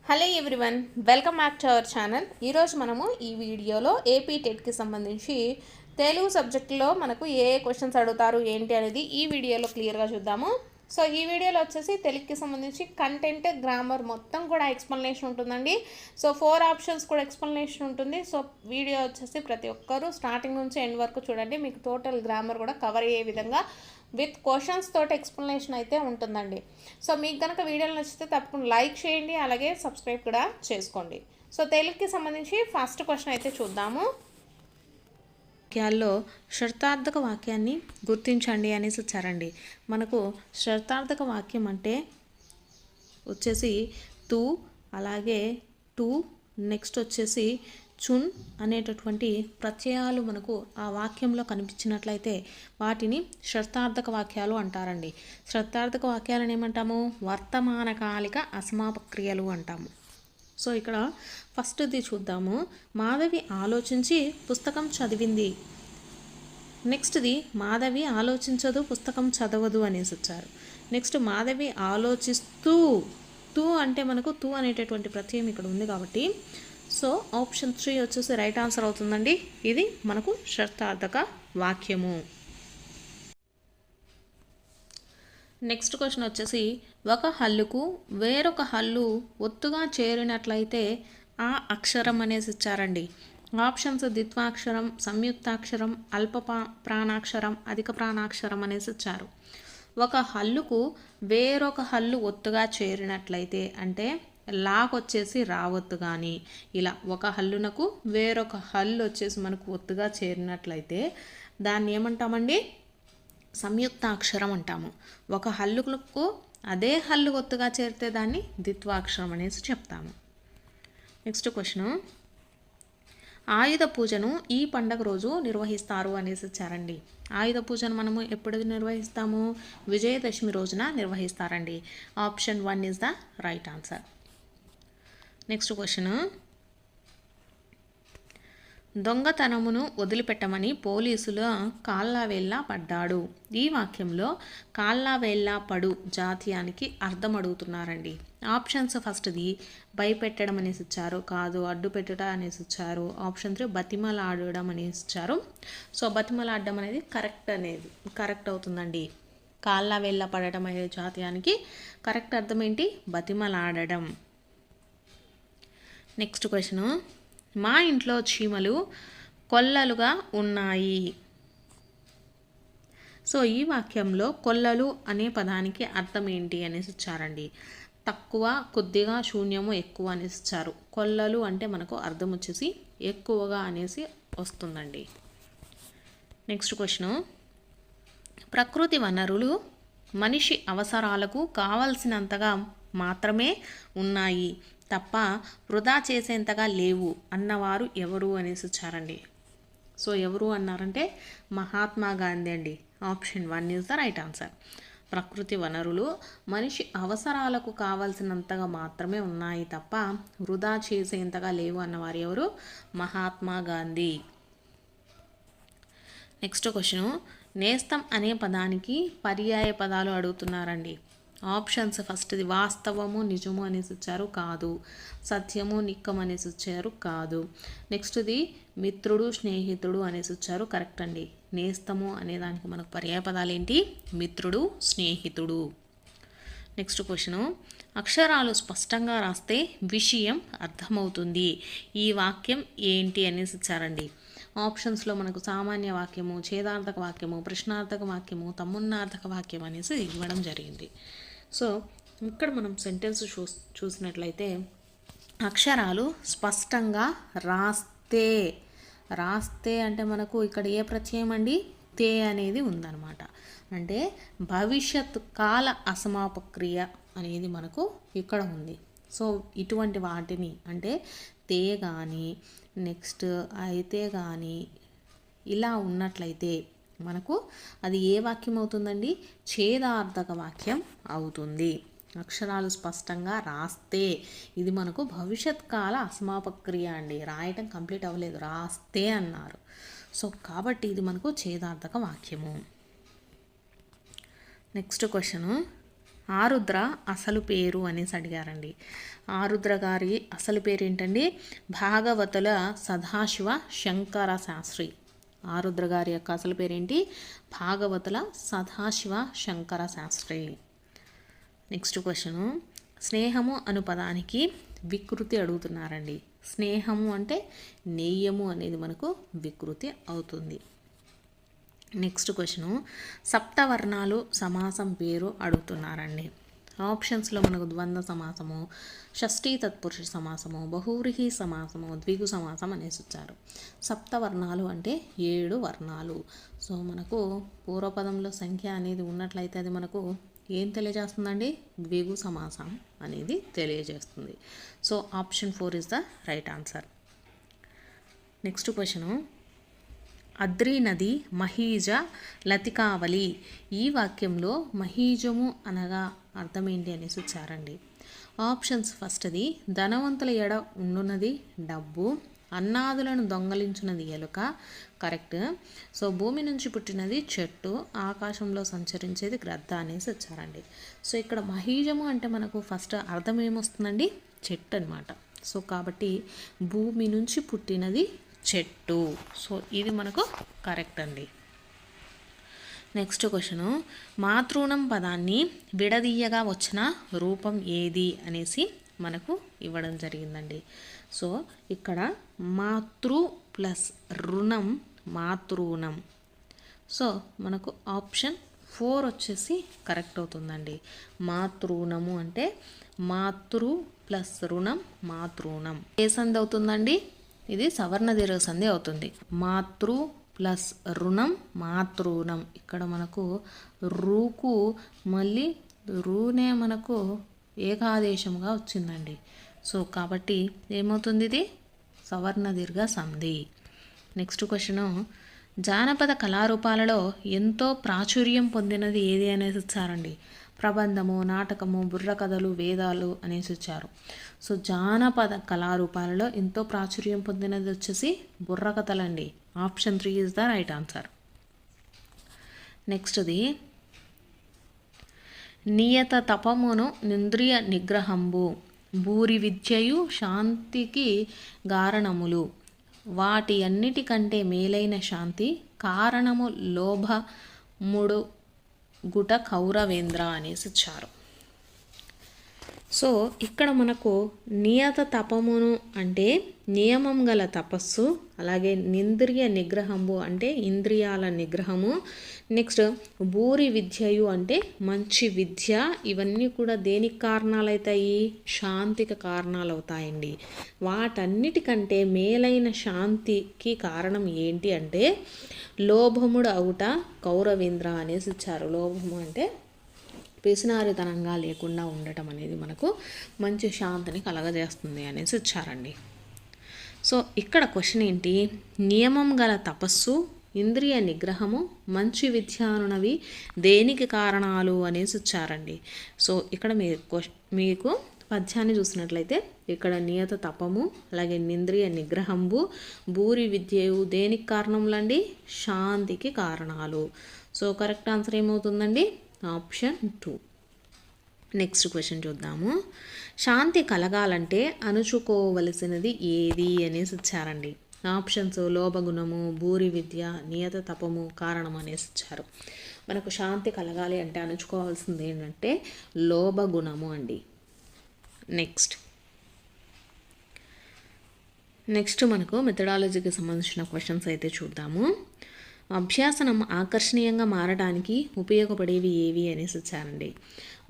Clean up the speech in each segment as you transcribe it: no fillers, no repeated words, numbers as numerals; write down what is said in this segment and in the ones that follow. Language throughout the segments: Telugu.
Hello everyone, welcome back to our channel. ఈరోజు మనము ఈ వీడియోలో ఏపీ టెట్కి సంబంధించి తెలుగు సబ్జెక్టులో మనకు ఏ క్వశ్చన్స్ అడుగుతారు ఏంటి అనేది ఈ వీడియోలో క్లియర్గా చూద్దాము. సో ఈ వీడియోలో వచ్చేసి తెలుగుకి సంబంధించి కంటెంట్, గ్రామర్ మొత్తం కూడా ఎక్స్ప్లెనేషన్ ఉంటుందండి. సో 4 ఆప్షన్స్ కూడా ఎక్స్ప్లెనేషన్ ఉంటుంది. సో వీడియో వచ్చేసి ప్రతి ఒక్కరూ స్టార్టింగ్ నుంచి ఎండ్ వరకు చూడండి. మీకు టోటల్ గ్రామర్ కూడా కవర్ అయ్యే విధంగా విత్ క్వశ్చన్స్ తోటి ఎక్స్ప్లెనేషన్ అయితే ఉంటుందండి. సో మీకు కనుక వీడియోలు నచ్చితే తప్పకుండా లైక్ చేయండి, అలాగే సబ్స్క్రైబ్ కూడా చేసుకోండి. సో తెలుగుకి సంబంధించి ఫస్ట్ క్వశ్చన్ అయితే చూద్దాము. వాక్యాల్లో షరతార్థక వాక్యాన్ని గుర్తించండి అనేసి వచ్చారండి. మనకు షరతార్థక వాక్యం అంటే వచ్చేసి తూ, అలాగే టు, నెక్స్ట్ వచ్చేసి చున్ అనేటటువంటి ప్రత్యయాలు మనకు ఆ వాక్యంలో కనిపించినట్లయితే వాటిని షరతార్థక వాక్యాలు అంటారండి. షరతార్థక వాక్యాలను ఏమంటాము? వర్తమానకాలిక అసమాపక్రియలు అంటాము. సో ఇక్కడ ఫస్ట్ది చూద్దాము. మాధవి ఆలోచించి పుస్తకం చదివింది. నెక్స్ట్ది మాధవి ఆలోచించదు, పుస్తకం చదవదు అనేసి వచ్చారు. నెక్స్ట్ మాధవి ఆలోచిస్తూ, తూ అంటే మనకు తూ అనేటటువంటి ప్రత్యయం ఇక్కడ ఉంది కాబట్టి సో ఆప్షన్ 3 వచ్చేసి రైట్ ఆన్సర్ అవుతుందండి. ఇది మనకు షరతార్థక వాక్యము. నెక్స్ట్ క్వశ్చన్ వచ్చేసి ఒక హల్లుకు వేరొక హల్లు ఒత్తుగా చేరినట్లయితే ఆ అక్షరం అనేసి ఇచ్చారండి. ఆప్షన్స్ ద్విత్వాక్షరం, సంయుక్తాక్షరం, అల్ప ప్రాణాక్షరం, అధిక ప్రాణాక్షరం అనేసి ఇచ్చారు. ఒక హల్లుకు వేరొక హల్లు ఒత్తుగా చేరినట్లయితే అంటే లాకొచ్చేసి రావత్తు కానీ ఇలా ఒక హల్లునకు వేరొక హల్లు వచ్చేసి మనకు ఒత్తుగా చేరినట్లయితే దాన్ని ఏమంటామండి? సంయుక్తాక్షరం అంటాము. ఒక హల్లుకు అదే హల్లు ఒత్తుగా చేరితే దాన్ని ద్విత్వాక్షరం అనేసి చెప్తాము. నెక్స్ట్ క్వశ్చన్, ఆయుధ పూజను ఈ పండగ రోజు నిర్వహిస్తారు అనేసి ఇచ్చారండి. ఆయుధ పూజను మనము ఎప్పుడు నిర్వహిస్తాము? విజయదశమి రోజున నిర్వహిస్తారండి. Option 1 is the right answer. Next question, దొంగతనమును వదిలిపెట్టమని పోలీసుల కాళ్ళవేళ్ళ పడ్డాడు. ఈ వాక్యంలో కాళ్ళవేళ్ళ పడు జాతీయానికి అర్థం అడుగుతున్నారండి. ఆప్షన్స్ ఫస్ట్ది భయపెట్టడం అనేసి ఇచ్చారు, కాదు. అడ్డు పెట్టుట అనేసి ఇచ్చారు. ఆప్షన్ 3 బతిమలాడడం అనేసి ఇచ్చారు. సో బతిమలాడడం అనేది కరెక్ట్ అవుతుందండి. కాళ్ళవేళ్ళ పడడం అనే జాతీయానికి కరెక్ట్ అర్థం ఏంటి? బతిమలాడడం. నెక్స్ట్ క్వశ్చన్, మా ఇంట్లో చీమలు కొల్లలుగా ఉన్నాయి. సో ఈ వాక్యంలో కొల్లలు అనే పదానికి అర్థం ఏంటి అనేసి ఇచ్చారండి. తక్కువ, కొద్దిగా, శూన్యము, ఎక్కువ అనేసి ఇచ్చారు. కొల్లలు అంటే మనకు అర్థం వచ్చేసి ఎక్కువగా అనేసి వస్తుందండి. నెక్స్ట్ క్వశ్చన్, ప్రకృతి వనరులు మనిషి అవసరాలకు కావలసినంతగా మాత్రమే ఉన్నాయి తప్ప వృధా చేసేంతగా లేవు అన్నవారు ఎవరు అనేసి వచ్చారండి. సో ఎవరు అన్నారంటే మహాత్మా గాంధీ అండి. Option 1 is the right answer. ప్రకృతి వనరులు మనిషి అవసరాలకు కావలసినంతగా మాత్రమే ఉన్నాయి తప్ప వృధా చేసేంతగా లేవు అన్నవారు ఎవరు? మహాత్మా గాంధీ. నెక్స్ట్ క్వశ్చన్, నేస్తం అనే పదానికి పర్యాయ పదాలు అడుగుతున్నారండి. ఆప్షన్స్ ఫస్ట్ది వాస్తవము, నిజము అనేసి ఇచ్చారు, కాదు. సత్యము, నిక్కం అనేసి ఇచ్చారు, కాదు. నెక్స్ట్ది మిత్రుడు, స్నేహితుడు అనేసి ఇచ్చారు, కరెక్ట్ అండి. నేస్తము అనే దానికి మనకు పర్యాయ పదాలు ఏంటి? మిత్రుడు, స్నేహితుడు. నెక్స్ట్ క్వశ్చను, అక్షరాలు స్పష్టంగా రాస్తే విషయం అర్థమవుతుంది. ఈ వాక్యం ఏంటి అనేసి ఇచ్చారండి. ఆప్షన్స్లో మనకు సామాన్య వాక్యము, ఛేదార్థక వాక్యము, ప్రశ్నార్థక వాక్యము, తమ్మున్నార్థక వాక్యం అనేసి ఇవ్వడం జరిగింది. సో ఇక్కడ మనం సెంటెన్స్ చూసినట్లయితే అక్షరాలు స్పష్టంగా రాస్తే అంటే మనకు ఇక్కడ ఏ ప్రత్యయం అండి? తే అనేది ఉందన్నమాట. అంటే భవిష్యత్ కాల అసమాపక్రియ అనేది మనకు ఇక్కడ ఉంది. సో ఇటువంటి వాటిని అంటే తే కానీ నెక్స్ట్ అయితే కానీ ఇలా ఉన్నట్లయితే మనకు అది ఏ వాక్యం అవుతుందండి? ఛేదార్థక వాక్యం అవుతుంది. అక్షరాలు స్పష్టంగా రాస్తే ఇది మనకు భవిష్యత్ కాల అసమాపక్రియ అండి. రాయటం కంప్లీట్ అవ్వలేదు, రాస్తే అన్నారు. సో కాబట్టి ఇది మనకు ఛేదార్థక వాక్యము. నెక్స్ట్ క్వశ్చను, ఆరుద్ర అసలు పేరు అనేసి అడిగారండి. ఆరుద్ర గారి అసలు పేరు ఏంటండి? భాగవతుల సదాశివ శంకర శాస్త్రి. ఆరుద్ర గారి యొక్క అసలు పేరేంటి? భాగవతుల సదాశివ శంకర శాస్త్రి. నెక్స్ట్ క్వశ్చను, స్నేహము అను పదానికి వికృతి అడుగుతున్నారండి. స్నేహము అంటే నెయ్యము అనేది మనకు వికృతి అవుతుంది. నెక్స్ట్ క్వశ్చను, సప్తవర్ణాలు సమాసం పేరు అడుగుతున్నారండి. ఆప్షన్స్లో మనకు ద్వంద్వ సమాసము, షష్ఠీ తత్పురుష సమాసము, బహువ్రీహి సమాసము, ద్విగు సమాసం అనేసి వచ్చారు. సప్తవర్ణాలు అంటే 7 వర్ణాలు. సో మనకు పూర్వపదంలో సంఖ్య అనేది ఉన్నట్లయితే అది మనకు ఏం తెలియజేస్తుందండి? ద్విగు సమాసం అనేది తెలియజేస్తుంది. So option 4 is the right answer. Next question, అద్రి నది మహీజ లతికావలి. ఈ వాక్యంలో మహీజము అనగా అర్థం ఏంటి అనేసి వచ్చారండి. ఆప్షన్స్ ఫస్ట్ది, ధనవంతుల ఎడ ఉండున్నది డబ్బు, అన్నాదులను దొంగలించున్నది ఎలుక. కరెక్ట్. సో భూమి నుంచి పుట్టినది చెట్టు, ఆకాశంలో సంచరించేది గ్రద్ద అనేసి వచ్చారండి. సో ఇక్కడ మహీజము అంటే మనకు ఫస్ట్ అర్థం ఏమొస్తుందండి? చెట్టు అనమాట. సో కాబట్టి భూమి నుంచి పుట్టినది చెట్టు. సో ఇది మనకు కరెక్ట్ అండి. నెక్స్ట్ క్వశ్చను, మాతృణం పదాన్ని విడదీయగా వచ్చిన రూపం ఏది అనేసి మనకు ఇవ్వడం జరిగిందండి. సో ఇక్కడ మాతృ ప్లస్ రుణం మాతృణం. సో మనకు ఆప్షన్ 4 వచ్చేసి కరెక్ట్ అవుతుందండి. మాతృణము అంటే మాతృ ప్లస్ రుణం మాతృణం. ఏ సంధి అవుతుందండి? ఇది సవర్ణ దీర్ఘ సంధి అవుతుంది. మాతృ ప్లస్ రుణం మాతృణం. ఇక్కడ మనకు రూకు మళ్ళీ రూనే మనకు ఏకాదేశంగా వచ్చిందండి. సో కాబట్టి ఏమవుతుంది? ఇది సవర్ణ దీర్ఘ సంధి. నెక్స్ట్ క్వశ్చను, జానపద కళారూపాలలో ఎంతో ప్రాచుర్యం పొందినది ఏది అనేసి వచ్చారండి. ప్రబంధము, నాటకము, బుర్రకథలు, వేదాలు అనేసి వచ్చారు. సో జానపద కళారూపాలలో ఎంతో ప్రాచుర్యం పొందినది వచ్చేసి బుర్రకథలండి. Option 3 is the right answer. నెక్స్ట్ది, నియత తపమును నింద్రియ నిగ్రహంబు, భూరి విద్యయు శాంతికి కారణములు, వాటి అన్నిటికంటే మేలైన శాంతి కారణము లోభముడు గుట కౌరవేంద్ర అనేసి ఇచ్చారు. సో ఇక్కడ మనకు నియత తపమును అంటే నియమం గల తపస్సు, అలాగే నింద్రియ నిగ్రహము అంటే ఇంద్రియాల నిగ్రహము, నెక్స్ట్ భూరి విద్యయు అంటే మంచి విద్య. ఇవన్నీ కూడా దేనికి కారణాలు అవుతాయి? శాంతికి కారణాలు అవుతాయండి. వాటన్నిటికంటే మేలైన శాంతికి కారణం ఏంటి అంటే లోభముడు అవుట కౌరవేంద్ర అనేసి ఇచ్చారు. లోభము అంటే పిసినారితనంగా లేకుండా ఉండటం అనేది మనకు మంచి శాంతిని కలగజేస్తుంది అనేసి ఇచ్చారండి. సో ఇక్కడ క్వశ్చన్ ఏంటి? నియమం గల తపస్సు, ఇంద్రియ నిగ్రహము, మంచి విద్య అనునవి దేనికి కారణాలు అనేసి ఇచ్చారండి. సో ఇక్కడ మీకు పద్యాన్ని చూసినట్లయితే ఇక్కడ నియత తపము, అలాగే ఇంద్రియ నిగ్రహంబు, భూరి విద్యయు దేనికి కారణములండి? శాంతికి కారణాలు. సో కరెక్ట్ ఆన్సర్ ఏమవుతుందండి? ఆప్షన్ 2. నెక్స్ట్ క్వశ్చన్ చూద్దాము. శాంతి కలగాలంటే అణుచుకోవలసినది ఏది అనేసి ఇచ్చారండి. ఆప్షన్స్ లోభగుణము, భూరి విద్య, నియత తపము, కారణం అనేసి ఇచ్చారు. మనకు శాంతి కలగాలి అంటే అణుచుకోవాల్సింది ఏంటంటే లోభగుణము అండి. నెక్స్ట్ మనకు మెథడాలజీకి సంబంధించిన క్వశ్చన్స్ అయితే చూద్దాము. అభ్యాసనం ఆకర్షణీయంగా మారడానికి ఉపయోగపడేవి ఏవి అనేసి ఇచ్చారండి.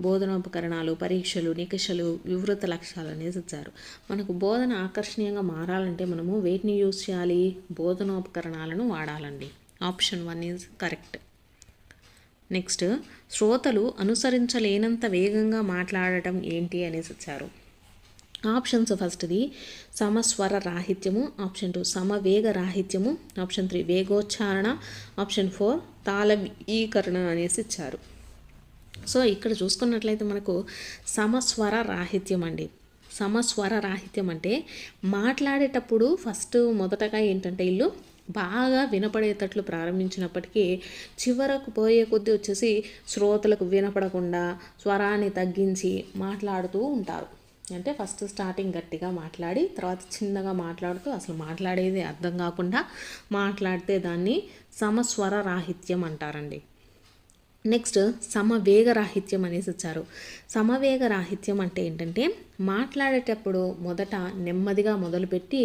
బోధనోపకరణాలు, పరీక్షలు, నికషలు, వివృత లక్ష్యాలు అనేసి ఇచ్చారు. మనకు బోధన ఆకర్షణీయంగా మారాలంటే మనము వేటిని యూజ్ చేయాలి? బోధనోపకరణాలను వాడాలండి. Option 1 is correct. నెక్స్ట్, శ్రోతలు అనుసరించలేనంత వేగంగా మాట్లాడటం ఏంటి అనేసి ఇచ్చారు. ఆప్షన్స్ ఫస్ట్ది సమస్వర రాహిత్యము, ఆప్షన్ 2 సమవేగ రాహిత్యము, ఆప్షన్ 3 వేగోచ్చారణ, ఆప్షన్ 4 తాళవీకరణ అనేసి ఇచ్చారు. సో ఇక్కడ చూసుకున్నట్లయితే మనకు సమస్వర రాహిత్యం అండి. సమస్వర రాహిత్యం అంటే మాట్లాడేటప్పుడు మొదటగా ఏంటంటే వీళ్ళు బాగా వినపడేటట్లు ప్రారంభించినప్పటికీ చివరకు పోయే కొద్దీ వచ్చేసి శ్రోతలకు వినపడకుండా స్వరాన్ని తగ్గించి మాట్లాడుతూ ఉంటారు. అంటే ఫస్ట్ స్టార్టింగ్ గట్టిగా మాట్లాడి తర్వాత చిన్నగా మాట్లాడుతూ అసలు మాట్లాడేది అర్థం కాకుండా మాట్లాడితే దాన్ని సమస్వర రాహిత్యం అంటారండి. నెక్స్ట్ సమవేగ రాహిత్యం అనేసి వచ్చారు. సమవేగ రాహిత్యం అంటే ఏంటంటే మాట్లాడేటప్పుడు మొదట నెమ్మదిగా మొదలుపెట్టి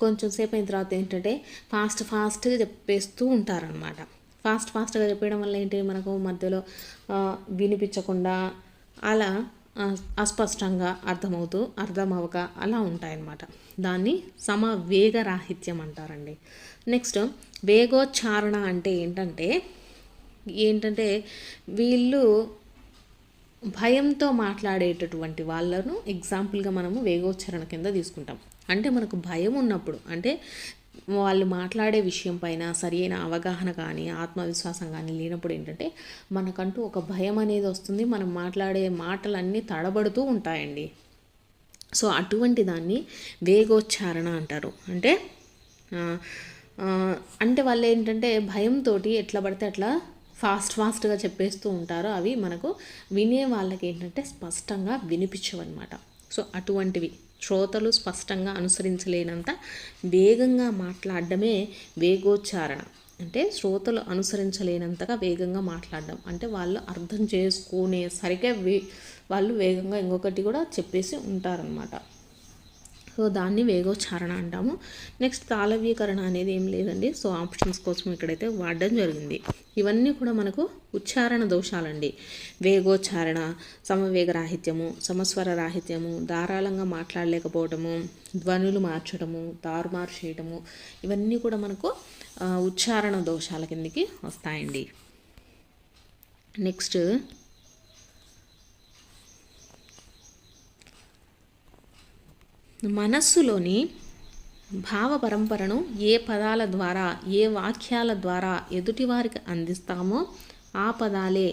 కొంచెం సేపు అయిన తర్వాత ఏంటంటే ఫాస్ట్గా చెప్పేస్తూ ఉంటారనమాట. ఫాస్ట్గా చెప్పడం వల్ల ఏంటి మనకు మధ్యలో వినిపించకుండా అలా అస్పష్టంగా అర్థమవక అలా ఉంటాయన్నమాట. దాన్ని సమవేగ రాహిత్యం అంటారండి. నెక్స్ట్ వేగోచ్చారణ అంటే ఏంటంటే వీళ్ళు భయంతో మాట్లాడేటటువంటి వాళ్ళను ఎగ్జాంపుల్గా మనము వేగోచ్చారణ కింద తీసుకుంటాం. అంటే మనకు భయం ఉన్నప్పుడు, అంటే వాళ్ళు మాట్లాడే విషయం పైన సరైన అవగాహన కానీ ఆత్మవిశ్వాసం కానీ లేనప్పుడు ఏంటంటే మనకంటూ ఒక భయం అనేది వస్తుంది. మనం మాట్లాడే మాటలన్నీ తడబడుతూ ఉంటాయండి. సో అటువంటి దాన్ని వేగోచ్చారణ అంటారు. అంటే వాళ్ళు ఏంటంటే భయంతో ఎట్లా పడితే అట్లా ఫాస్ట్గా చెప్పేస్తూ ఉంటారు. అవి మనకు వినే వాళ్ళకి ఏంటంటే స్పష్టంగా వినిపించవన్నమాట. సో అటువంటివి శ్రోతలు స్పష్టంగా అనుసరించలేనంత వేగంగా మాట్లాడడమే వేగోచ్చారణ. అంటే శ్రోతలు అనుసరించలేనంతగా వేగంగా మాట్లాడడం, అంటే వాళ్ళు అర్థం చేసుకునే సరిగ్గా వాళ్ళు వేగంగా ఇంకొకటి కూడా చెప్పేసి ఉంటారనమాట. సో దాన్ని వేగోచ్చారణ అంటాము. నెక్స్ట్ తాళవ్యకరణ అనేది ఏం లేదండి. సో ఆప్షన్స్ కోసం ఇక్కడైతే వాడడం జరిగింది. ఇవన్నీ కూడా మనకు ఉచ్చారణ దోషాలండి. వేగోచ్చారణ, సమవేగ రాహిత్యము, సమస్వర రాహిత్యము, ధారాళంగా మాట్లాడలేకపోవటము, ధ్వనులు మార్చడము, తారుమారు చేయటము, ఇవన్నీ కూడా మనకు ఉచ్చారణ దోషాల కిందకి వస్తాయండి. నెక్స్ట్ మనస్సులోని భావ పరంపరను ఏ పదాల ద్వారా ఏ వాక్యాల ద్వారా ఎదుటివారికి అందిస్తామో ఆ పదాలే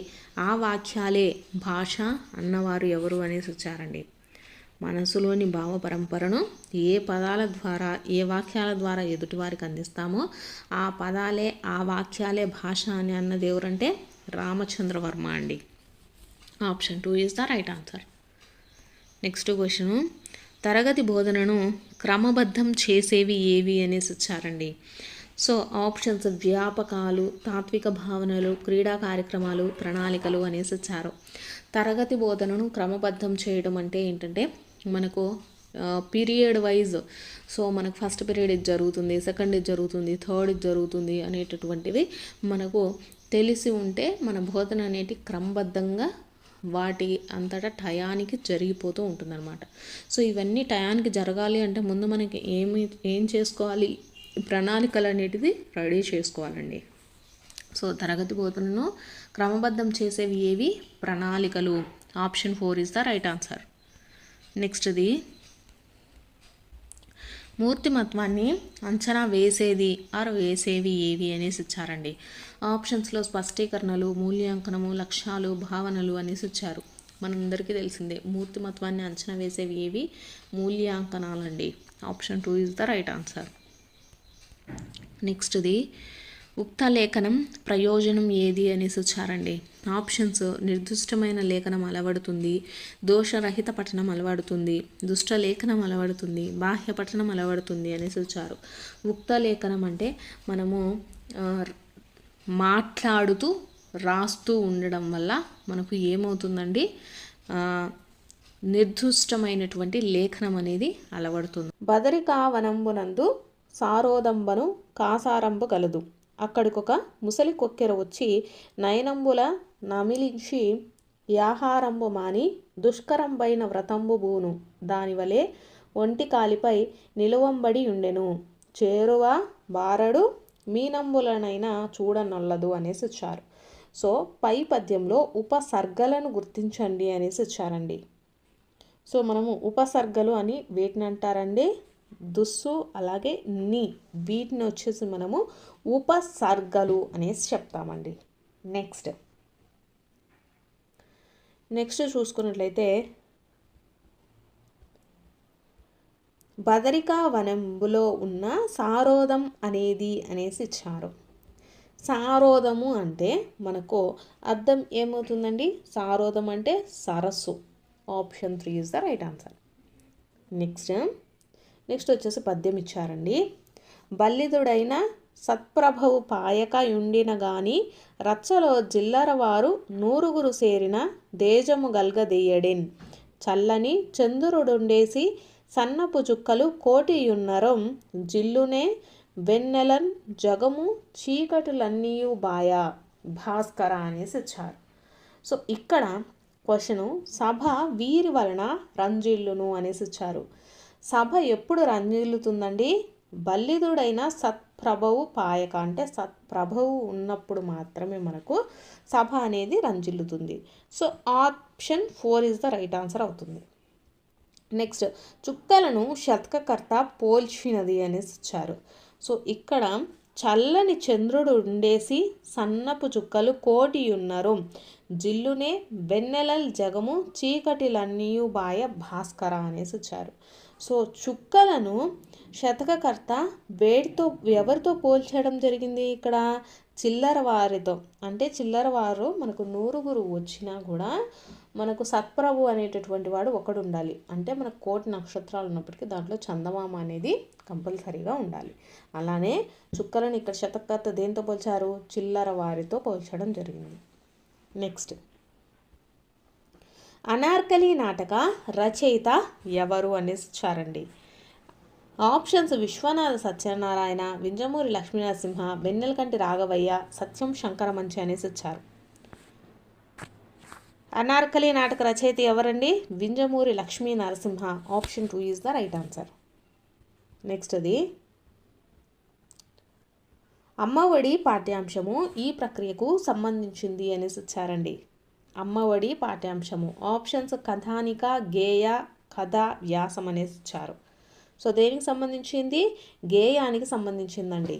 ఆ వాక్యాలే భాష అన్నవారు ఎవరు అనేసి వచ్చారండి. మనసులోని భావ పరంపరను ఏ పదాల ద్వారా ఏ వాక్యాల ద్వారా ఎదుటివారికి అందిస్తామో ఆ పదాలే ఆ వాక్యాలే భాష అని అన్నది ఎవరంటే రామచంద్రవర్మ అండి. Option 2 is the right answer. Next question, తరగతి బోధనను క్రమబద్ధం చేసేవి ఏవి అనేసి వచ్చారండి. సో ఆప్షన్స్ వ్యాపకాలు, తాత్విక భావనలు, క్రీడా కార్యక్రమాలు, ప్రణాళికలు అనేసి వచ్చారు. తరగతి బోధనను క్రమబద్ధం చేయడం అంటే ఏంటంటే మనకు పీరియడ్ వైజ్, సో మనకు ఫస్ట్ పీరియడ్ ఇది జరుగుతుంది, సెకండ్ ఇది జరుగుతుంది, థర్డ్ ఇది జరుగుతుంది అనేటటువంటివి మనకు తెలిసి ఉంటే మన బోధన అనేది క్రమబద్ధంగా వాటి అంతటా టయానికి జరిగిపోతూ ఉంటుందన్నమాట. సో ఇవన్నీ టయానికి జరగాలి అంటే ముందు మనకి ఏం చేసుకోవాలి, ప్రణాళికలు అనేటివి రెడీ చేసుకోవాలండి. సో తరగతి బోధనను క్రమబద్ధం చేసేవి ఏవి? ప్రణాళికలు. Option 4 is the right answer. నెక్స్ట్ది, మూర్తిమత్వాన్ని అంచనా వేసేది వేసేవి ఏవి అనేసి ఇచ్చారండి. ఆప్షన్స్లో స్పష్టీకరణలు, మూల్యాంకనము, లక్ష్యాలు, భావనలు అనేసి ఇచ్చారు. మనందరికీ తెలిసిందే మూర్తిమత్వాన్ని అంచనా వేసేవి ఏవి? మూల్యాంకనాలండి. Option 2 is the right answer. నెక్స్ట్ది, ఉక్త లేఖనం ప్రయోజనం ఏది అనేసి వచ్చారండి. ఆప్షన్స్ నిర్దిష్టమైన లేఖనం అలవడుతుంది, దోషరహిత పఠనం అలవడుతుంది, దుష్ట లేఖనం అలవడుతుంది, బాహ్య పఠనం అలవడుతుంది అనేసి వచ్చారు. ఉక్త లేఖనం అంటే మనము మాట్లాడుతూ రాస్తూ ఉండడం వల్ల మనకు ఏమవుతుందండి, నిర్దిష్టమైనటువంటి లేఖనం అనేది అలవడుతుంది. బదరికావనంబునందు సారోదంబను కాసారంబు కలదు, అక్కడికొక ముసలి కొక్కెర వచ్చి నయనంబుల నమిలించి యాహారంబు మాని దుష్కరంబైన వ్రతంబు బూను, దానివలే ఒంటి కాలిపై నిలువంబడి ఉండెను, చేరువ బారడు మీనంబులనైనా చూడనొల్లదు అనేసి ఇచ్చారు. సో పై పద్యంలో ఉపసర్గలను గుర్తించండి అనేసి ఇచ్చారండి. సో మనము ఉపసర్గలు అని వీటిని అంటారండి. దుస్సు అలాగే ని, వీటిని వచ్చేసి మనము ఉపసర్గలు అనేసి చెప్తామండి. నెక్స్ట్ చూసుకున్నట్లయితే బదరికా వనంబులో ఉన్న సారోదం అనేది అనేసి ఇచ్చారు. సారోదము అంటే మనకు అర్థం ఏమవుతుందండి? సారోదం అంటే సరస్సు. Option 3 is the right answer. Next వచ్చేసి పద్యం ఇచ్చారండి. బల్లిదుడైన సత్ప్రభవు పాయక యుండిన గాని రచ్చలో జిల్లరవారు నూరుగురు సేరిన దేజము గల్గదెయ్యడెన్ చల్లని చంద్రుడుండేసి సన్నపు చుక్కలు కోటియున్నరం జిల్లునే వెన్నెలన్ జగము చీకటులన్నీయు బాయ భాస్కర అనేసి ఇచ్చారు. సో ఇక్కడ క్వశ్చను సభ వీరి వలన రంజిల్లును అనేసి ఇచ్చారు. సభ ఎప్పుడు రంజిల్లుతుందండి? బల్లిదుడైన సత్ప్రభవు పాయక అంటే సత్ప్రభవు ఉన్నప్పుడు మాత్రమే మనకు సభ అనేది రంజిల్లుతుంది. So option 4 is the right answer అవుతుంది. నెక్స్ట్ చుక్కలను శతకకర్త పోల్చినది అనేసి ఇచ్చారు. సో ఇక్కడ చల్లని చంద్రుడు ఉండేసి సన్నపు చుక్కలు కోటియున్నరు జిల్లునే వెన్నెలల్ జగము చీకటిలన్నీయు బాయ భాస్కర అనేసి ఇచ్చారు. సో చుక్కలను శతకకర్త వేడితో ఎవరితో పోల్చడం జరిగింది? ఇక్కడ చిల్లర వారితో. అంటే చిల్లర వారు మనకు నూరుగురు వచ్చినా కూడా మనకు సత్ప్రభు అనేటటువంటి వాడు ఒకడు ఉండాలి. అంటే మనకు 1,000,000 నక్షత్రాలు ఉన్నప్పటికీ దాంట్లో చందమామ అనేది కంపల్సరీగా ఉండాలి. అలానే చుక్కలను ఇక్కడ శతకర్త దేంతో పోల్చారు? చిల్లర వారితో పోల్చడం జరిగింది. నెక్స్ట్ అనార్కలి నాటక రచయిత ఎవరు అనేసి ఇచ్చారండి. ఆప్షన్స్ విశ్వనాథ సత్యనారాయణ, వింజమూరి లక్ష్మీనరసింహ, వెన్నెలకంటి రాఘవయ్య, సత్యం శంకరమంచి అనేసి ఇచ్చారు. అనార్కలి నాటక రచయిత ఎవరండి? Vinjamuri Lakshmi Narasimha. Option 2 is the right answer. Next అది అమ్మఒడి పాఠ్యాంశము ఈ ప్రక్రియకు సంబంధించింది అనేసి ఇచ్చారండి. అమ్మఒడి పాఠ్యాంశము ఆప్షన్స్ కథానిక, గేయ, కథ, వ్యాసం అనేసి ఇచ్చారు. సో దేనికి సంబంధించింది? గేయానికి సంబంధించిందండి.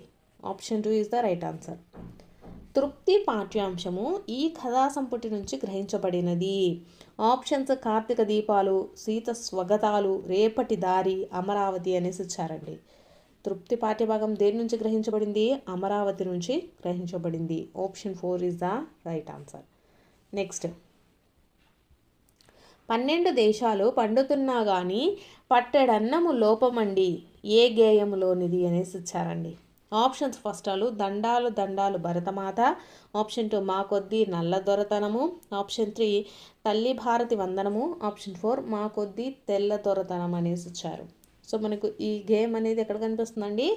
Option 2 is the right answer. తృప్తి పాఠ్యాంశము ఈ కథా సంపుటి నుంచి గ్రహించబడినది. ఆప్షన్స్ కార్తీక దీపాలు, సీత స్వగతాలు, రేపటి దారి, అమరావతి అనేసి ఇచ్చారండి. తృప్తి పాఠ్యభాగం దేని నుంచి గ్రహించబడింది? అమరావతి నుంచి గ్రహించబడింది. Option 4 is the right answer. Next 12 దేశాలు పండుతున్నా కానీ పట్టెడన్నము లోపమండి ఏ గేయములోనిది అనేసి ఇచ్చారండి. ఆప్షన్స్ ఫస్ట్ దండాలు దండాలు భరతమాత, ఆప్షన్ 2 మా కొద్దీ నల్ల దొరతనము, ఆప్షన్ 3 తల్లి భారతి వందనము, ఆప్షన్ 4 మా కొద్దీ తెల్ల దొరతనం అనేసి ఇచ్చారు. సో మనకు ఈ గేమ్ అనేది ఎక్కడ కనిపిస్తుందండి?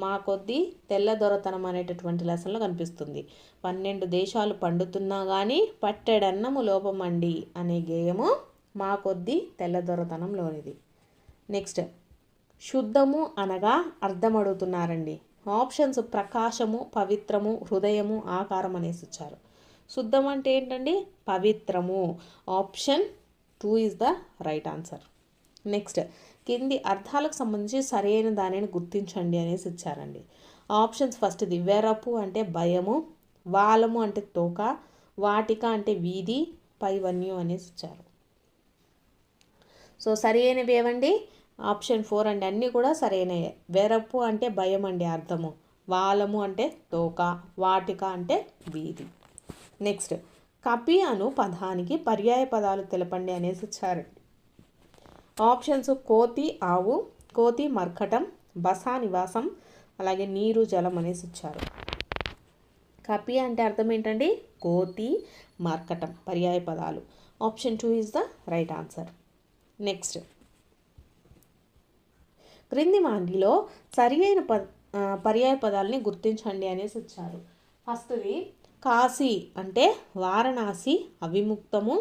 మా కొద్దీ తెల్ల దొరతనం అనేటటువంటి లెసన్లో కనిపిస్తుంది. 12 దేశాలు పండుతున్నా కానీ పట్టెడన్నము లోపమండి అనే గేయము మా కొద్దీ తెల్ల దొరతనంలోనిది. నెక్స్ట్ శుద్ధము అనగా అర్థం అడుగుతున్నారండి. ఆప్షన్స్ ప్రకాశము, పవిత్రము, హృదయము, ఆకారం అనేసి ఇచ్చారు. శుద్ధం అంటే ఏంటండి? పవిత్రము. Option 2 is the right answer. Next కింది అర్థాలకు సంబంధించి సరైన దానిని గుర్తించండి అనేసి ఇచ్చారండి. ఆప్షన్స్ ఫస్ట్ది వెరపు అంటే భయము, వాలము అంటే తోక, వాటిక అంటే వీధి, పైవన్యం అనేసి ఇచ్చారు. సో సరైనవి ఏవండి? ఆప్షన్ 4 అండి. అన్నీ కూడా సరైనవే. వెరపు అంటే భయం అండి అర్థము, వాలము అంటే తోక, వాటిక అంటే వీధి. నెక్స్ట్ కపి అను పదానికి పర్యాయ పదాలు తెలపండి అనేసి ఇచ్చారు. ఆప్షన్స్ కోతి ఆవు, కోతి మర్కటం, బసా నివాసం, అలాగే నీరు జలం అనేసి ఇచ్చారు. కపి అంటే అర్థం ఏంటండి? కోతి, మర్కటం పర్యాయ పదాలు. Option 2 is the right answer. Next క్రింది వాటిలో సరి అయిన పర్యాయ పదాలని గుర్తించండి అనేసి ఇచ్చారు. ఫస్ట్ది కాశీ అంటే వారణాసి, అవిముక్తము.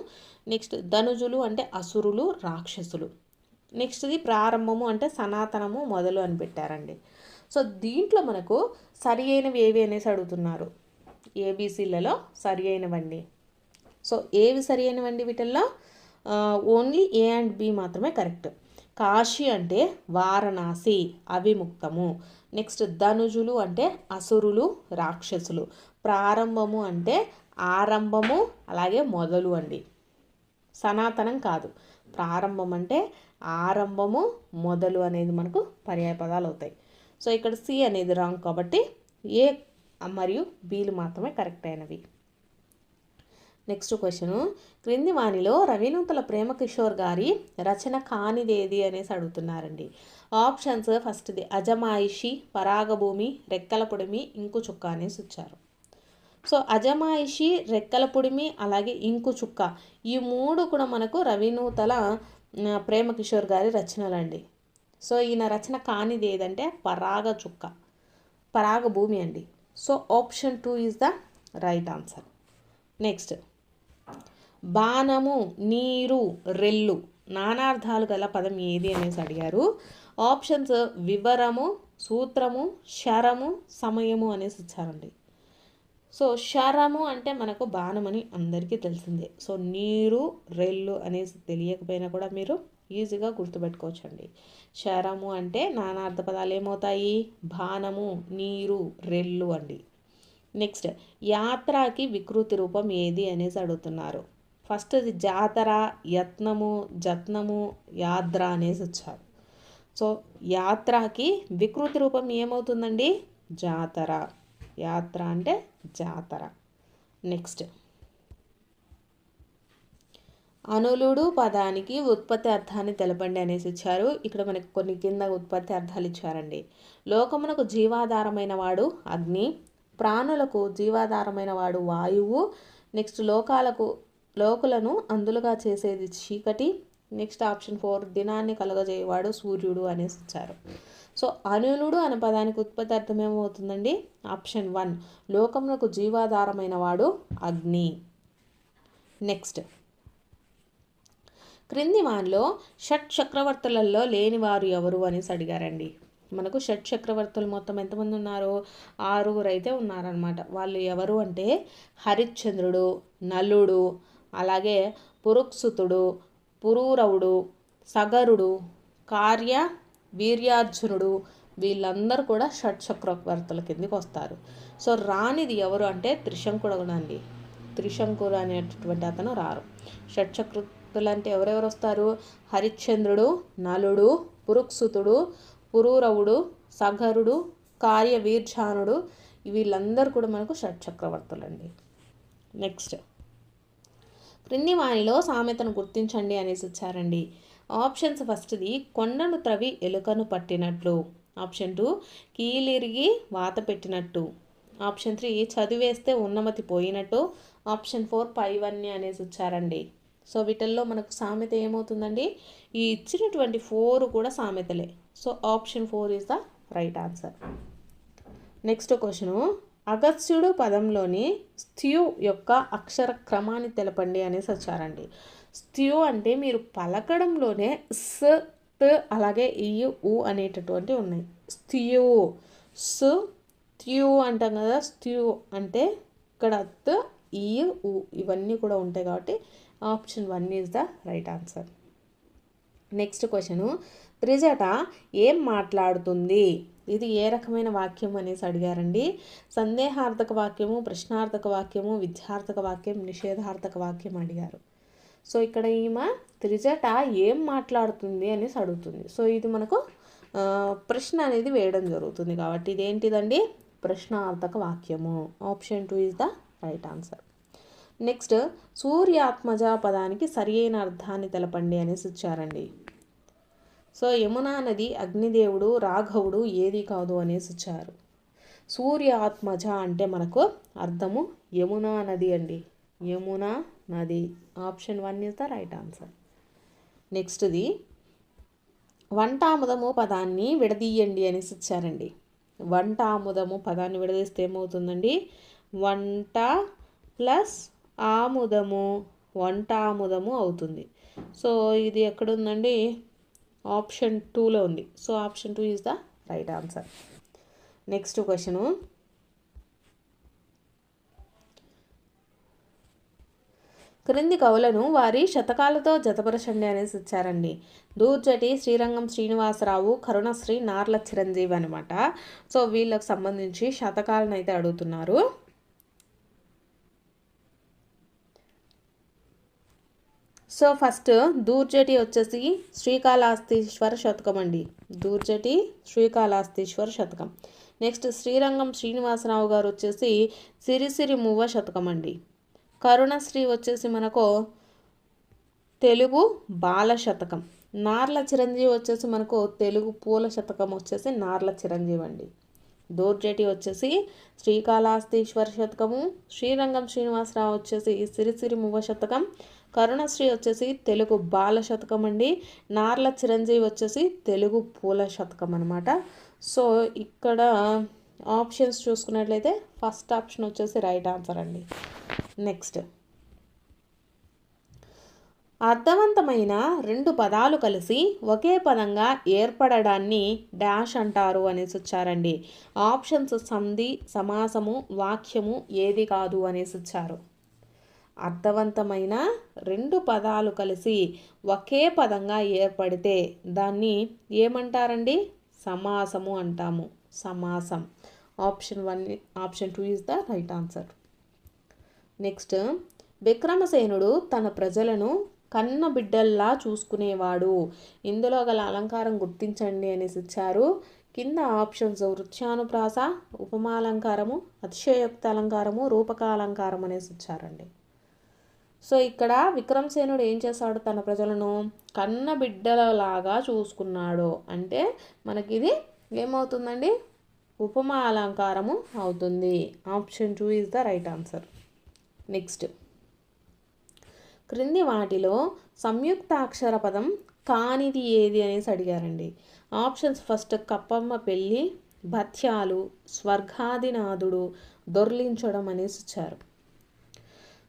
నెక్స్ట్ ధనుజులు అంటే అసురులు, రాక్షసులు. నెక్స్ట్ది ప్రారంభము అంటే సనాతనము, మొదలు అని పెట్టారండి. సో దీంట్లో మనకు సరి అయినవి ఏవి అనేసి అడుగుతున్నారు. ఏబీసీలలో సరి అయినవండి. సో ఏవి సరి అయినవండి? వీటిల్లో ఓన్లీ ఏ అండ్ బి మాత్రమే కరెక్ట్. కాశీ అంటే వారణాసి, అవిముక్తము. నెక్స్ట్ ధనుజులు అంటే అసురులు, రాక్షసులు. ప్రారంభము అంటే ఆరంభము, అలాగే మొదలు అండి. సనాతనం కాదు. ప్రారంభం అంటే ఆరంభము, మొదలు అనేది మనకు పర్యాయ పదాలు అవుతాయి. సో ఇక్కడ సి అనేది రాంగ్ కాబట్టి ఏ మరియు బీలు మాత్రమే కరెక్ట్ అయినవి. నెక్స్ట్ క్వశ్చను, క్రింది వానిలో రవినూతల ప్రేమకిషోర్ గారి రచన కానిదేది అనేసి అడుగుతున్నారండి. ఆప్షన్స్ ఫస్ట్ది అజమాయిషి, పరాగభూమి, రెక్కల పొడిమి, ఇంకు చుక్క అనేసి ఇచ్చారు. సో అజమాయిషి, రెక్కల పొడిమి, అలాగే ఇంకు చుక్క ఈ మూడు కూడా మనకు రవినూతల ప్రేమకిషోర్ గారి రచనలండి. సో ఈయన రచన కానిది ఏదంటే పరాగభూమి అండి. So option 2 is the right answer. Next, బాణము, నీరు, రెల్లు నానార్థాలు గల పదం ఏది అనేసి అడిగారు. ఆప్షన్స్ వివరము, సూత్రము, శరము, సమయము అనేసి ఇచ్చారండి. సో శరము అంటే మనకు బాణమని అందరికీ తెలిసిందే. సో నీరు, రెల్లు అనేసి తెలియకపోయినా కూడా మీరు ఈజీగా గుర్తుపెట్టుకోవచ్చండి. శరము అంటే నానార్థ పదాలు ఏమవుతాయి? బాణము, నీరు, రెల్లు అండి. నెక్స్ట్, యాత్రకి వికృతి రూపం ఏది అనేసి అడుగుతున్నారు. ఫస్ట్ అది జాతర, యత్నము, జత్నము, యాద్ర అనేసి వచ్చారు. సో యాత్రకి వికృతి రూపం ఏమవుతుందండి? జాతర. యాత్ర అంటే జాతర. నెక్స్ట్, అనులుడు పదానికి ఉత్పత్తి అర్థాన్ని తెలపండి అనేసి ఇచ్చారు. ఇక్కడ మనకి కొన్ని కింద ఉత్పత్తి అర్థాలు ఇచ్చారండి. లోకమునకు జీవాధారమైన వాడు అగ్ని, ప్రాణులకు జీవాధారమైన వాడు వాయువు, నెక్స్ట్ లోకులను అందులుగా చేసేది చీకటి, నెక్స్ట్ ఆప్షన్ 4 దినాన్ని కలగజేయవాడు సూర్యుడు అనేసి ఇచ్చారు. సో అనులుడు అనే పదానికి ఉత్పత్తి అర్థం ఏమవుతుందండి? ఆప్షన్ 1 లోకమునకు జీవాధారమైన వాడు అగ్ని. నెక్స్ట్, క్రింది వానిలో షట్ చక్రవర్తులలో లేనివారు ఎవరు అనేసి అడిగారండి. మనకు షట్ చక్రవర్తులు మొత్తం ఎంతమంది ఉన్నారు? 6 అయితే ఉన్నారనమాట. వాళ్ళు ఎవరు అంటే హరిశ్చంద్రుడు, నలుడు, అలాగే పురుక్సుతుడు, పురూరవుడు, సగరుడు, కార్య వీర్యార్జునుడు వీళ్ళందరూ కూడా షట్ చక్రవర్తుల కిందకి వస్తారు. సో రానిది ఎవరు అంటే త్రిశంకుడు అండి. త్రిశంకుడు అనేటటువంటి అతను రారు. షట్ చక్రవర్తులు అంటే ఎవరెవరు వస్తారు? హరిశ్చంద్రుడు, నలుడు, పురుక్సుతుడు, పురూరవుడు, సగరుడు, కార్య వీర్జానుడు వీళ్ళందరూ కూడా మనకు షట్ చక్రవర్తులండి. నెక్స్ట్, క్రింది వానిలో సామెతను గుర్తించండి అనేసి ఇచ్చారండి. ఆప్షన్స్ ఫస్ట్ది కొండను త్రవి ఎలుకను పట్టినట్లు, ఆప్షన్ 2 కీలిరిగి వాత పెట్టినట్టు, ఆప్షన్ 3 చదివేస్తే ఉన్నమతి పోయినట్టు, ఆప్షన్ 4 పైవన్నీ అనేసి ఇచ్చారండి. సో వీటిల్లో మనకు సామెత ఏమవుతుందండి? ఈ ఇచ్చినటువంటి 4 కూడా సామెతలే. So option 4 is the right answer. Next question, అగస్త్యుడు పదంలోని స్థ్యూ యొక్క అక్షర క్రమాన్ని తెలపండి అనేసి వచ్చారండి. స్థ్యూ అంటే మీరు పలకడంలోనే స్, త, అలాగే ఈ, ఉ అనేటటువంటి ఉన్నాయి. స్థ్యూ, స్, త్యూ అంటాం కదా. స్థ్యూ అంటే ఇక్కడ త, ఈ, ఉ ఇవన్నీ కూడా ఉంటాయి కాబట్టి option 1 is the right answer. Next question, Trijata ఏం మాట్లాడుతుంది? ఇది ఏ రకమైన వాక్యం అనేసి అడిగారండి. సందేహార్థక వాక్యము, ప్రశ్నార్థక వాక్యము, విద్యార్థక వాక్యం, నిషేధార్థక వాక్యం అడిగారు. సో ఇక్కడ ఈమె త్రిజట ఏం మాట్లాడుతుంది అనేసి అడుగుతుంది. సో ఇది మనకు ప్రశ్న అనేది వేయడం జరుగుతుంది కాబట్టి ఇదేంటిదండి? ప్రశ్నార్థక వాక్యము. Option 2 is the right answer. Next, సూర్యాత్మజ పదానికి సరి అయిన అర్థాన్ని తెలపండి అనేసి ఇచ్చారండి. సో యమునా నది, అగ్నిదేవుడు, రాఘవుడు ఏది కాదు అనేసి ఇచ్చారు. సూర్యాత్మజ అంటే మనకు అర్థము యమునా నది అండి. యమునా నది. Option 1 is the right answer. నెక్స్ట్ది వంటాముదము పదాన్ని విడదీయండి అనేసి ఇచ్చారండి. వంటాముదము పదాన్ని విడదీస్తే ఏమవుతుందండి? వంట ప్లస్ ఆముదము, వంటాముదము అవుతుంది. సో ఇది ఎక్కడుందండి? ఆప్షన్ 2లో ఉంది. So option 2 is the right answer. Next question, క్రింది కవులను వారి శతకాలతో జతపరచండి అనేసి ఇచ్చారండి. దూర్జటి శ్రీరంగం శ్రీనివాసరావు, కరుణశ్రీ, నార్ల చిరంజీవి అనమాట. సో వీళ్ళకి సంబంధించి శతకాలను అయితే అడుగుతున్నారు. సో ఫస్ట్ దూర్జటి వచ్చేసి శ్రీకాళహస్తీశ్వర శతకం అండి. దూర్జటి శ్రీకాళహస్తీశ్వర శతకం. నెక్స్ట్ శ్రీరంగం శ్రీనివాసరావు గారు వచ్చేసి సిరిసిరి మువ్వ శతకం అండి. కరుణశ్రీ వచ్చేసి మనకు తెలుగు బాల శతకం. నార్ల చిరంజీవి వచ్చేసి మనకు తెలుగు పూల శతకం వచ్చేసి నార్ల చిరంజీవి అండి. దూర్జటి వచ్చేసి శ్రీకాళహస్తీశ్వర శతకము. శ్రీరంగం శ్రీనివాసరావు వచ్చేసి సిరిసిరి మువ్వ శతకం. కరుణశ్రీ వచ్చేసి తెలుగు బాల శతకం అండి. నార్ల చిరంజీవి వచ్చేసి తెలుగు పూల శతకం అనమాట. సో ఇక్కడ ఆప్షన్స్ చూసుకున్నట్లయితే ఫస్ట్ ఆప్షన్ వచ్చేసి రైట్ ఆన్సర్ అండి. నెక్స్ట్ అర్థవంతమైన రెండు పదాలు కలిసి ఒకే పదంగా ఏర్పడడాన్ని డాష్ అంటారు అనేసి వచ్చారండి. ఆప్షన్స్ సంధి, సమాసము, వాక్యము ఏది కాదు అనేసి వచ్చారు. అర్థవంతమైన రెండు పదాలు కలిసి ఒకే పదంగా ఏర్పడితే దాన్ని ఏమంటారండి? సమాసము అంటాము. సమాసం. Option 1, option 2 is the right answer. Next విక్రమసేనుడు తన ప్రజలను కన్న బిడ్డల్లా చూసుకునేవాడు. ఇందులో గల అలంకారం గుర్తించండి అనేసి ఇచ్చారు. కింద ఆప్షన్స్ వృత్యానుప్రాస, ఉపమాలంకారము, అతిశయోక్త అలంకారము, రూపకాలంకారం అనేసి ఇచ్చారండి. సో ఇక్కడ విక్రమసేనుడు ఏం చేశాడు? తన ప్రజలను కన్న బిడ్డలలాగా చూసుకున్నాడు. అంటే మనకి ఇది ఏమవుతుందండి? ఉపమా అలంకారము అవుతుంది. Option 2 is the right answer. Next క్రింది వాటిలో సంయుక్తాక్షర పదం కానిది ఏది అనేసి అడిగారండి. ఆప్షన్స్ ఫస్ట్ కప్పమ్మ పెళ్ళి, భత్యాలు, స్వర్గాదినాథుడు, దొర్లించడం అనేసి ఇచ్చారు.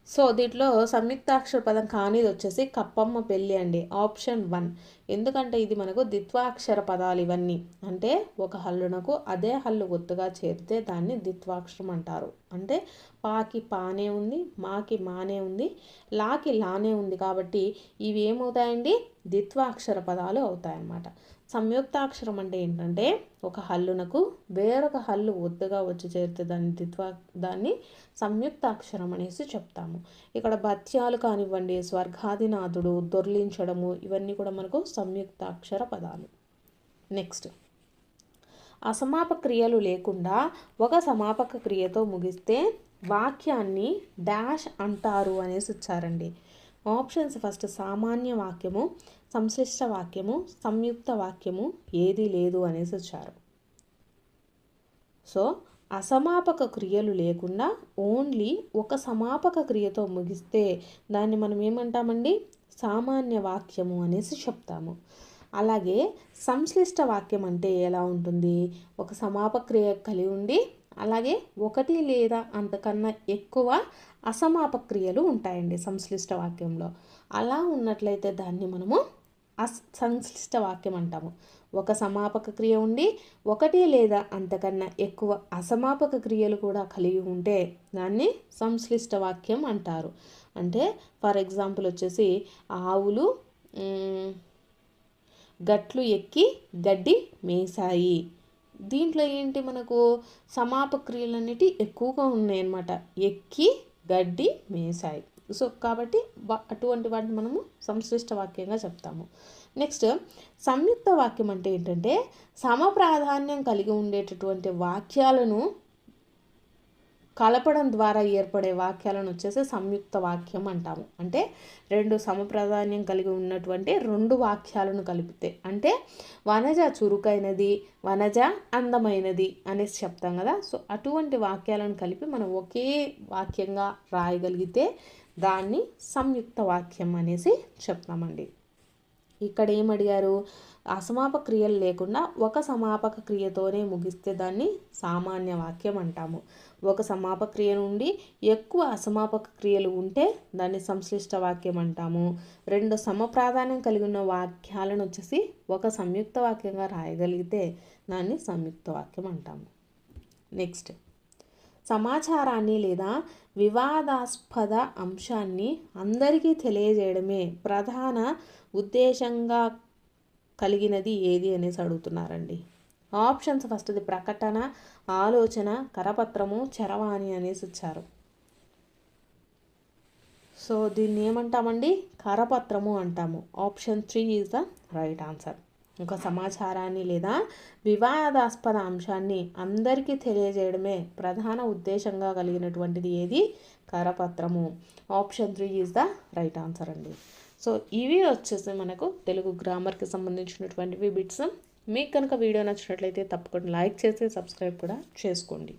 సో దీంట్లో సంయుక్తాక్షర పదం కానిది వచ్చేసి కప్పమ్మ పెళ్ళి అండి. ఆప్షన్ 1. ఎందుకంటే ఇది మనకు ద్విత్వాక్షర పదాలు ఇవన్నీ. అంటే ఒక హల్లునకు అదే హల్లు ఒత్తుగా చేరితే దాన్ని ద్విత్వాక్షరం అంటారు. అంటే పాకి పానే ఉంది, మాకి మానే ఉంది, లాకి లానే ఉంది. కాబట్టి ఇవి ఏమవుతాయండి? ద్విత్వాక్షర పదాలు అవుతాయన్నమాట. సంయుక్తాక్షరం అంటే ఏంటంటే ఒక హల్లునకు వేరొక హల్లు ఒత్తుగా వచ్చి చేరితే దాన్ని సంయుక్తాక్షరం అనేసి చెప్తాము. ఇక్కడ భత్యాలు కానివ్వండి, స్వర్గాదినాథుడు, దొర్లించడము ఇవన్నీ కూడా మనకు సంయుక్తాక్షర పదాలు. నెక్స్ట్ అసమాపక క్రియలు లేకుండా ఒక సమాపక క్రియతో ముగిస్తే వాక్యాన్ని డాష్ అంటారు అనేసి ఇచ్చారండి. ఆప్షన్స్ ఫస్ట్ సామాన్య వాక్యము, సంశ్లిష్ట వాక్యము, సంయుక్త వాక్యము ఏది లేదు అనేసి వచ్చారు. సో అసమాపక క్రియలు లేకుండా ఓన్లీ ఒక సమాపక క్రియతో ముగిస్తే దాన్ని మనం ఏమంటామండి? సామాన్య వాక్యము అనేసి చెప్తాము. అలాగే సంశ్లిష్ట వాక్యం అంటే ఎలా ఉంటుంది? ఒక సమాపక క్రియ కలిగి ఉండి అలాగే ఒకటి లేదా అంతకన్నా ఎక్కువ అసమాపక క్రియలు ఉంటాయండి సంశ్లిష్ట వాక్యంలో. అలా ఉన్నట్లయితే దాన్ని మనము సంశ్లిష్ట వాక్యం అంటాము. ఒక సమాపక క్రియ ఉండి ఒకటి లేదా అంతకన్నా ఎక్కువ అసమాపక క్రియలు కూడా కలిగి ఉంటే దాన్ని సంశ్లిష్ట వాక్యం అంటారు. అంటే ఫర్ ఎగ్జాంపుల్ వచ్చేసి ఆవులు గట్లు ఎక్కి గడ్డి మేసాయి. దీంట్లో ఏంటి? మనకు సమాపక క్రియలు ఎక్కువగా ఉన్నాయన్నమాట. ఎక్కి గడ్డి మేసాయి. సో కాబట్టి అటువంటి వాటిని మనము సంశ్లిష్ట వాక్యంగా చెప్తాము. నెక్స్ట్ సంయుక్త వాక్యం అంటే ఏంటంటే సమప్రాధాన్యం కలిగి ఉండేటటువంటి వాక్యాలను కలపడం ద్వారా ఏర్పడే వాక్యాలను వచ్చేసి సంయుక్త వాక్యం అంటాము. అంటే రెండు సమప్రాధాన్యం కలిగి ఉన్నటువంటి రెండు వాక్యాలను కలిపితే, అంటే వనజ చురుకైనది, వనజ అందమైనది అనేసి చెప్తాం కదా. సో అటువంటి వాక్యాలను కలిపి మనం ఒకే వాక్యంగా రాయగలిగితే దాన్ని సంయుక్త వాక్యం అనేసి చెప్తామండి. ఇక్కడ ఏమడిగారు? అసమాపక క్రియలు లేకుండా ఒక సమాపక క్రియతోనే ముగిస్తే దాన్ని సామాన్య వాక్యం అంటాము. ఒక సమాపక క్రియ నుండి ఎక్కువ అసమాపక క్రియలు ఉంటే దాన్ని సంశ్లిష్ట వాక్యం అంటాము. రెండు సమప్రాధాన్యం కలిగి ఉన్న వాక్యాలను వచ్చేసి ఒక సంయుక్త వాక్యంగా రాయగలిగితే దాన్ని సంయుక్త వాక్యం అంటాము. నెక్స్ట్ సమాచారాన్ని లేదా వివాదాస్పద అంశాన్ని అందరికీ తెలియజేయడమే ప్రధాన ఉద్దేశంగా కలిగినది ఏది అనేసి అడుగుతున్నారండి. ఆప్షన్స్ ఫస్ట్ది ప్రకటన, ఆలోచన, కరపత్రము, చరవాణి అనేసి ఇచ్చారు. సో దీన్ని ఏమంటామండి? కరపత్రము అంటాము. Option 3 is the right answer. ఒక సమాచారాన్ని లేదా వివాదాస్పద అంశాన్ని అందరికీ తెలియజేయడమే ప్రధాన ఉద్దేశంగా కలిగినటువంటిది ఏది? కరపత్రము. Option 3 is the right answer అండి. సో ఇవి వచ్చేసి మనకు తెలుగు గ్రామర్కి సంబంధించినటువంటివి బిట్స్. మీకు కనుక వీడియో నచ్చినట్లయితే తప్పకుండా లైక్ చేసి సబ్స్క్రైబ్ కూడా చేసుకోండి.